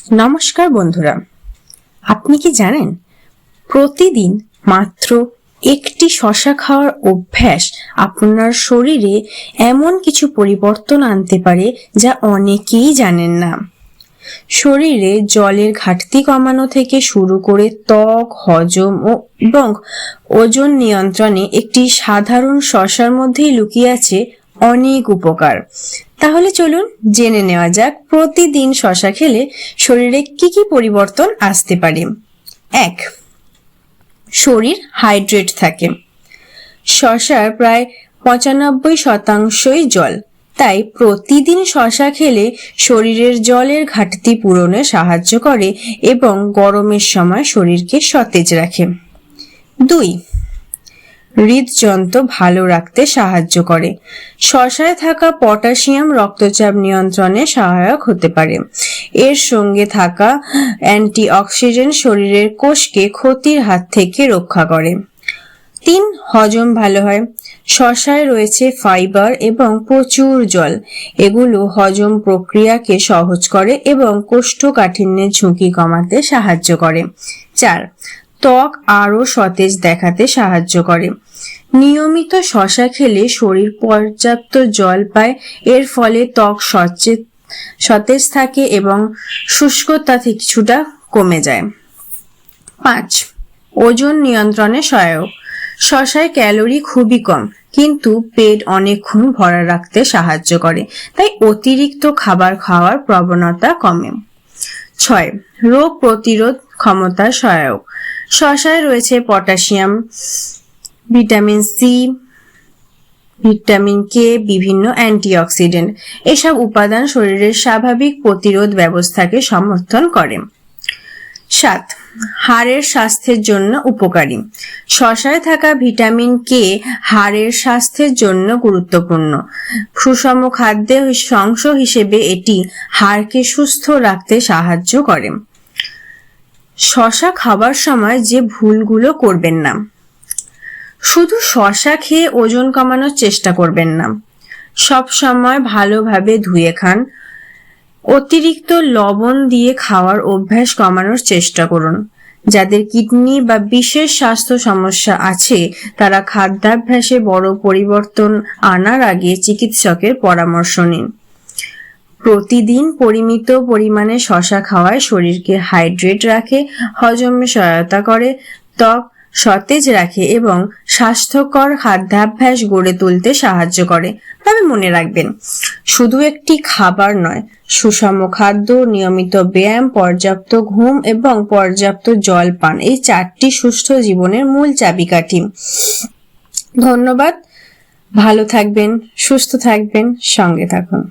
নমস্কার বন্ধুরা, আপনি কি জানেন প্রতিদিন মাত্র একটি শসা খাওয়ার অভ্যাস আপনার শরীরে এমন কিছু পরিবর্তন আনতে পারে যা অনেকেই জানেন না। শরীরে জলের ঘাটতি কমানো থেকে শুরু করে ত্বক, হজম এবং ওজন নিয়ন্ত্রণে একটি সাধারণ শসার মধ্যেই লুকিয়ে আছে অনেক উপকার। তাহলে চলুন জেনে নেওয়া যাক প্রতিদিন শসা খেলে শরীরে কি কি পরিবর্তন আসতে পারে। 1. শরীর হাইড্রেট থাকে। শসার প্রায় 95% জল, তাই প্রতিদিন শসা খেলে শরীরের জলের ঘাটতি পূরণে সাহায্য করে এবং গরমের সময় শরীরকে সতেজ রাখে। 2. হৃদযন্ত্র ভালো রাখতে সাহায্য করে। শসায় থাকা পটাশিয়াম রক্তচাপ নিয়ন্ত্রণে সহায়ক হতে পারে। এর সঙ্গে থাকা অ্যান্টিঅক্সিডেন্ট শরীরের কোষকে ক্ষতির হাত থেকে রক্ষা করে। 3. হজম ভালো হয়। শসায় রয়েছে ফাইবার এবং প্রচুর জল, এগুলো হজম প্রক্রিয়াকে সহজ করে এবং কোষ্ঠকাঠিন্যের ঝুঁকি কমাতে সাহায্য করে। 4. ত্বক আরো সতেজ দেখাতে সাহায্য করে। নিয়মিত শসা খেলে শরীর পর্যাপ্ত জল পায়, এর ফলে ত্বক সতেজ থাকে এবং শুষ্কতা কিছুটা কমে যায়। 5. ওজন নিয়ন্ত্রণে সহায়ক। শসায় ক্যালোরি খুবই কম, কিন্তু পেট অনেকক্ষণ ভরা রাখতে সাহায্য করে, তাই অতিরিক্ত খাবার খাওয়ার প্রবণতা কমে। 6. রোগ প্রতিরোধ ক্ষমতা সহায়ক। শসায় রয়েছে potassium, vitamin C, vitamin K, বিভিন্ন অ্যান্টিঅক্সিডেন্ট। এসব উপাদান শরীরের স্বাভাবিক প্রতিরোধ ব্যবস্থাকে সমর্থন করে। 7. হাড়ের স্বাস্থ্যের জন্য উপকারী। শসায় থাকা ভিটামিন কে হাড়ের স্বাস্থ্যের জন্য গুরুত্বপূর্ণ। সুষম খাদ্যের অংশ হিসেবে এটি হাড়কে সুস্থ রাখতে সাহায্য করে। শসা খাবার সময় যে ভুলগুলো করবেন না। শুধু শসা খেয়ে ওজন কমানোর চেষ্টা করবেন না। সব সময় ভালোভাবে ধুয়ে খান। অতিরিক্ত লবণ দিয়ে খাওয়ার অভ্যাস কমানোর চেষ্টা করুন। যাদের কিডনি বা বিশেষ স্বাস্থ্য সমস্যা আছে তারা খাদ্যাভ্যাসে বড় পরিবর্তন আনার আগে চিকিৎসকের পরামর্শ নিন। প্রতিদিন পরিমিত পরিমাণে শসা খাওয়ায় শরীরকে হাইড্রেট রাখে, হজমে সহায়তা করে, ত্বক সতেজ রাখে এবং স্বাস্থ্যকর খাদ্যাভ্যাস গড়ে তুলতে সাহায্য করে। তবে মনে রাখবেন, শুধু একটি খাবার নয়, সুষম খাদ্য, নিয়মিত ব্যায়াম, পর্যাপ্ত ঘুম এবং পর্যাপ্ত জল পান এই 4টি সুস্থ জীবনের মূল চাবিকাঠি। ধন্যবাদ। ভালো থাকবেন, সুস্থ থাকবেন, সঙ্গে থাকুন।